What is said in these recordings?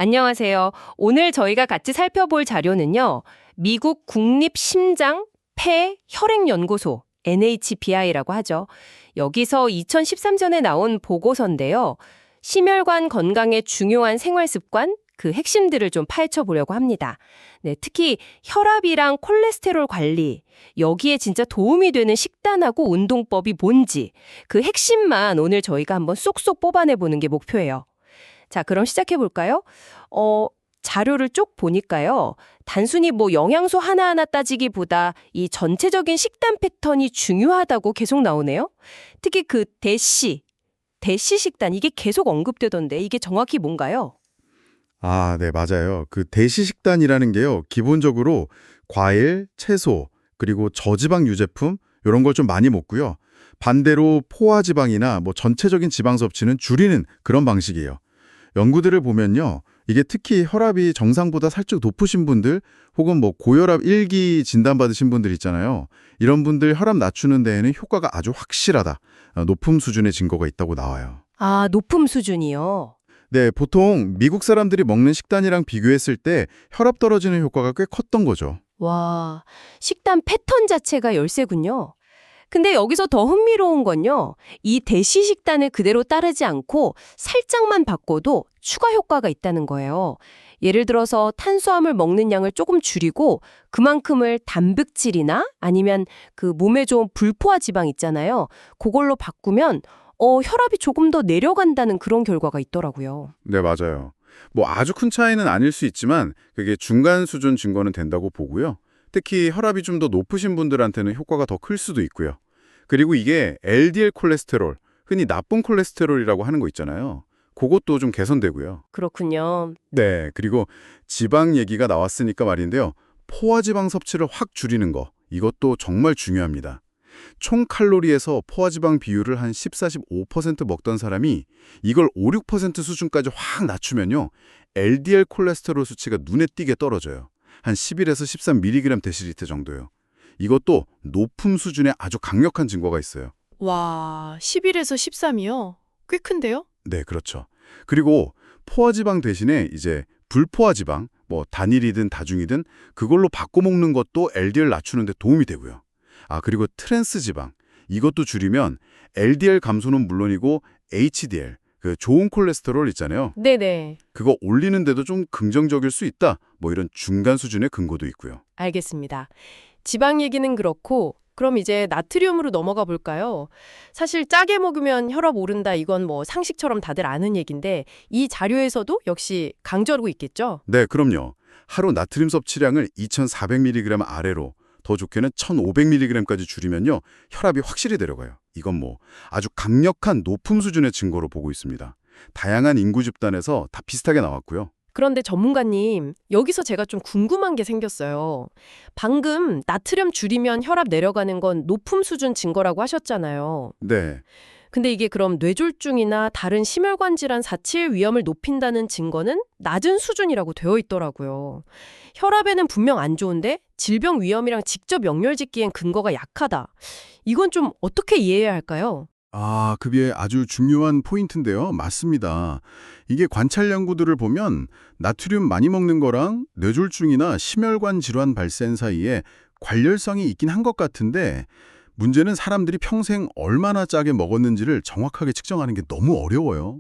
안녕하세요. 오늘 저희가 같이 살펴볼 자료는요. 미국 국립심장 폐 혈액연구소 NHBI라고 하죠. 여기서 2013년에 나온 보고서인데요. 심혈관 건강의 중요한 생활 습관, 그 핵심들을 좀 파헤쳐 보려고 합니다. 네, 특히 혈압이랑 콜레스테롤 관리, 여기에 진짜 도움이 되는 식단하고 운동법이 뭔지, 그 핵심만 오늘 저희가 한번 쏙쏙 뽑아내 보는 게 목표예요. 자, 그럼 시작해 볼까요? 자료를 쭉 보니까요. 단순히 뭐 영양소 하나하나 따지기보다 이 전체적인 식단 패턴이 중요하다고 계속 나오네요. 특히 그 대시 식단 이게 계속 언급되던데 이게 정확히 뭔가요? 아, 네, 맞아요. 그 대시 식단이라는 게요. 기본적으로 과일, 채소, 그리고 저지방 유제품 이런 걸 좀 많이 먹고요. 반대로 포화지방이나 뭐 전체적인 지방 섭취는 줄이는 그런 방식이에요. 연구들을 보면요. 이게 특히 혈압이 정상보다 살짝 높으신 분들 혹은 뭐 고혈압 1기 진단받으신 분들 있잖아요. 이런 분들 혈압 낮추는 데에는 효과가 아주 확실하다. 높은 수준의 증거가 있다고 나와요. 아, 높음 수준이요. 네, 보통 미국 사람들이 먹는 식단이랑 비교했을 때 혈압 떨어지는 효과가 꽤 컸던 거죠. 와, 식단 패턴 자체가 열쇠군요. 근데 여기서 더 흥미로운 건요. 이 대시 식단을 그대로 따르지 않고 살짝만 바꿔도 추가 효과가 있다는 거예요. 예를 들어서 탄수화물 먹는 양을 조금 줄이고 그만큼을 단백질이나 아니면 그 몸에 좋은 불포화 지방 있잖아요. 그걸로 바꾸면 혈압이 조금 더 내려간다는 그런 결과가 있더라고요. 네, 맞아요. 뭐 아주 큰 차이는 아닐 수 있지만 그게 중간 수준 증거는 된다고 보고요. 특히 혈압이 좀 더 높으신 분들한테는 효과가 더 클 수도 있고요. 그리고 이게 LDL 콜레스테롤, 흔히 나쁜 콜레스테롤이라고 하는 거 있잖아요. 그것도 좀 개선되고요. 그렇군요. 네, 그리고 지방 얘기가 나왔으니까 말인데요. 포화지방 섭취를 확 줄이는 거, 이것도 정말 중요합니다. 총 칼로리에서 포화지방 비율을 한 14~15% 먹던 사람이 이걸 5~6% 수준까지 확 낮추면요. LDL 콜레스테롤 수치가 눈에 띄게 떨어져요. 한 11에서 13mg 데시리터 정도요. 이것도 높음 수준의 아주 강력한 증거가 있어요. 와, 11에서 13이요? 꽤 큰데요? 네, 그렇죠. 그리고 포화지방 대신에 이제 불포화지방, 뭐 단일이든 다중이든 그걸로 바꿔 먹는 것도 LDL 낮추는 데 도움이 되고요. 아, 그리고 트랜스 지방. 이것도 줄이면 LDL 감소는 물론이고 HDL, 그 좋은 콜레스테롤 있잖아요. 네네. 그거 올리는데도 좀 긍정적일 수 있다. 뭐 이런 중간 수준의 근거도 있고요. 알겠습니다. 지방 얘기는 그렇고 그럼 이제 나트륨으로 넘어가 볼까요? 사실 짜게 먹으면 혈압 오른다 이건 뭐 상식처럼 다들 아는 얘긴데 이 자료에서도 역시 강조하고 있겠죠? 네, 그럼요. 하루 나트륨 섭취량을 2400mg 아래로 더 좋게는 1500mg까지 줄이면요. 혈압이 확실히 내려가요. 이건 뭐 아주 강력한 높음 수준의 증거로 보고 있습니다. 다양한 인구 집단에서 다 비슷하게 나왔고요. 그런데 전문가님, 여기서 제가 좀 궁금한 게 생겼어요. 방금 나트륨 줄이면 혈압 내려가는 건 높음 수준 증거라고 하셨잖아요. 네. 근데 이게 그럼 뇌졸중이나 다른 심혈관 질환 사칠 위험을 높인다는 증거는 낮은 수준이라고 되어 있더라고요. 혈압에는 분명 안 좋은데 질병 위험이랑 직접 연결짓기엔 근거가 약하다. 이건 좀 어떻게 이해해야 할까요? 아, 그게 아주 중요한 포인트인데요. 맞습니다. 이게 관찰 연구들을 보면 나트륨 많이 먹는 거랑 뇌졸중이나 심혈관 질환 발생 사이에 관련성이 있긴 한 것 같은데 문제는 사람들이 평생 얼마나 짜게 먹었는지를 정확하게 측정하는 게 너무 어려워요.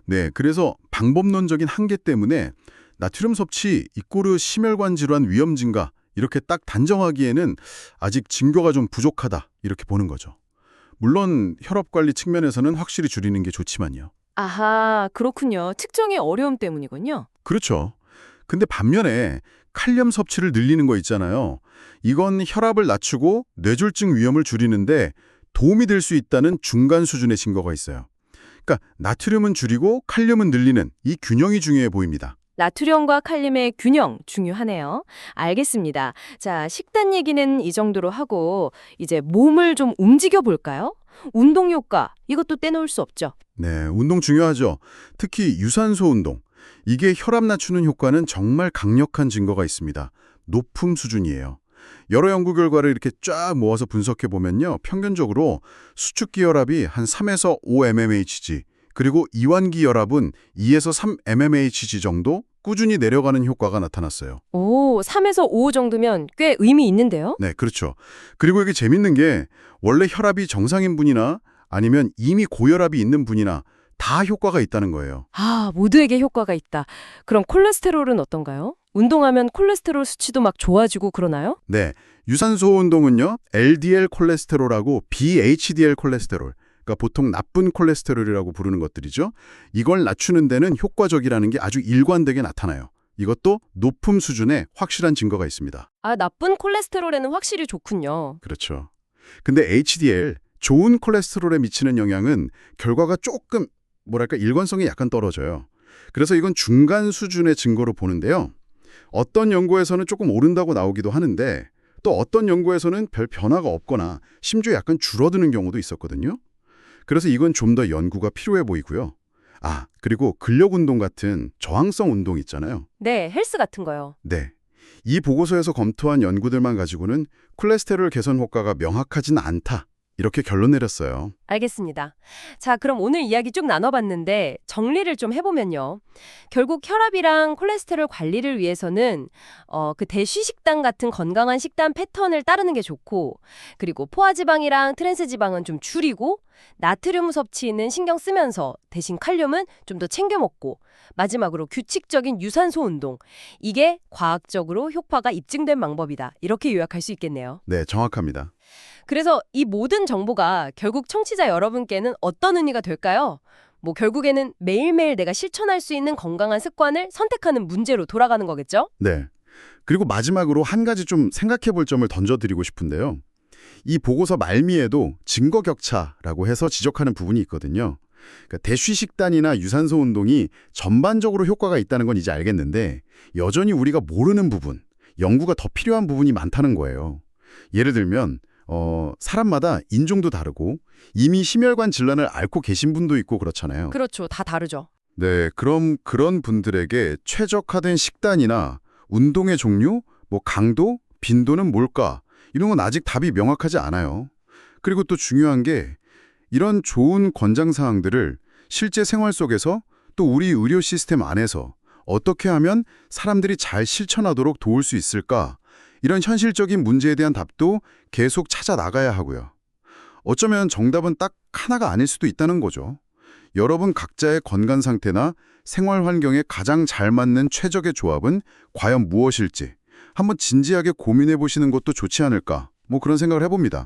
네, 그래서 방법론적인 한계 때문에 나트륨 섭취 이꼬르 심혈관 질환 위험 증가 이렇게 딱 단정하기에는 아직 증거가 좀 부족하다 이렇게 보는 거죠. 물론 혈압 관리 측면에서는 확실히 줄이는 게 좋지만요. 아하, 그렇군요. 측정의 어려움 때문이군요. 그렇죠. 근데 반면에 칼륨 섭취를 늘리는 거 있잖아요. 이건 혈압을 낮추고 뇌졸중 위험을 줄이는데 도움이 될 수 있다는 중간 수준의 증거가 있어요. 그러니까 나트륨은 줄이고 칼륨은 늘리는 이 균형이 중요해 보입니다. 나트륨과 칼륨의 균형 중요하네요. 알겠습니다. 자, 식단 얘기는 이 정도로 하고 이제 몸을 좀 움직여 볼까요? 운동 효과 이것도 떼놓을 수 없죠. 네, 운동 중요하죠. 특히 유산소 운동. 이게 혈압 낮추는 효과는 정말 강력한 증거가 있습니다. 높음 수준이에요. 여러 연구 결과를 이렇게 쫙 모아서 분석해 보면요. 평균적으로 수축기 혈압이 한 3에서 5 mmHg, 그리고 이완기 혈압은 2에서 3 mmHg 정도 꾸준히 내려가는 효과가 나타났어요. 오, 3에서 5 정도면 꽤 의미 있는데요? 네, 그렇죠. 그리고 이게 재밌는 게 원래 혈압이 정상인 분이나 아니면 이미 고혈압이 있는 분이나 다 효과가 있다는 거예요. 아, 모두에게 효과가 있다. 그럼 콜레스테롤은 어떤가요? 운동하면 콜레스테롤 수치도 막 좋아지고 그러나요? 네, 유산소 운동은요, LDL 콜레스테롤하고 VHDL 콜레스테롤, 그러니까 보통 나쁜 콜레스테롤이라고 부르는 것들이죠. 이걸 낮추는 데는 효과적이라는 게 아주 일관되게 나타나요. 이것도 높음 수준의 확실한 증거가 있습니다. 아, 나쁜 콜레스테롤에는 확실히 좋군요. 그렇죠. 근데 HDL, 좋은 콜레스테롤에 미치는 영향은 결과가 조금, 뭐랄까, 일관성이 약간 떨어져요. 그래서 이건 중간 수준의 증거로 보는데요. 어떤 연구에서는 조금 오른다고 나오기도 하는데 또 어떤 연구에서는 별 변화가 없거나 심지어 약간 줄어드는 경우도 있었거든요. 그래서 이건 좀 더 연구가 필요해 보이고요. 아, 그리고 근력 운동 같은 저항성 운동 있잖아요. 네, 헬스 같은 거요. 네. 이 보고서에서 검토한 연구들만 가지고는 콜레스테롤 개선 효과가 명확하진 않다. 이렇게 결론 내렸어요. 알겠습니다. 자, 그럼 오늘 이야기 쭉 나눠봤는데 정리를 좀 해보면요. 결국 혈압이랑 콜레스테롤 관리를 위해서는 그 대쉬식단 같은 건강한 식단 패턴을 따르는 게 좋고, 그리고 포화지방이랑 트랜스지방은 좀 줄이고, 나트륨 섭취는 신경 쓰면서 대신 칼륨은 좀 더 챙겨 먹고, 마지막으로 규칙적인 유산소 운동. 이게 과학적으로 효과가 입증된 방법이다. 이렇게 요약할 수 있겠네요. 네, 정확합니다. 그래서 이 모든 정보가 결국 청취자 여러분께는 어떤 의미가 될까요? 뭐 결국에는 매일매일 내가 실천할 수 있는 건강한 습관을 선택하는 문제로 돌아가는 거겠죠? 네. 그리고 마지막으로 한 가지 좀 생각해 볼 점을 던져드리고 싶은데요. 이 보고서 말미에도 증거 격차라고 해서 지적하는 부분이 있거든요. 그러니까 대쉬식단이나 유산소 운동이 전반적으로 효과가 있다는 건 이제 알겠는데 여전히 우리가 모르는 부분, 연구가 더 필요한 부분이 많다는 거예요. 예를 들면 사람마다 인종도 다르고 이미 심혈관 질환을 앓고 계신 분도 있고 그렇잖아요. 그렇죠. 다 다르죠. 네, 그럼 그런 분들에게 최적화된 식단이나 운동의 종류, 뭐 강도, 빈도는 뭘까? 이런 건 아직 답이 명확하지 않아요. 그리고 또 중요한 게 이런 좋은 권장 사항들을 실제 생활 속에서 또 우리 의료 시스템 안에서 어떻게 하면 사람들이 잘 실천하도록 도울 수 있을까? 이런 현실적인 문제에 대한 답도 계속 찾아 나가야 하고요. 어쩌면 정답은 딱 하나가 아닐 수도 있다는 거죠. 여러분 각자의 건강 상태나 생활 환경에 가장 잘 맞는 최적의 조합은 과연 무엇일지 한번 진지하게 고민해 보시는 것도 좋지 않을까? 뭐 그런 생각을 해봅니다.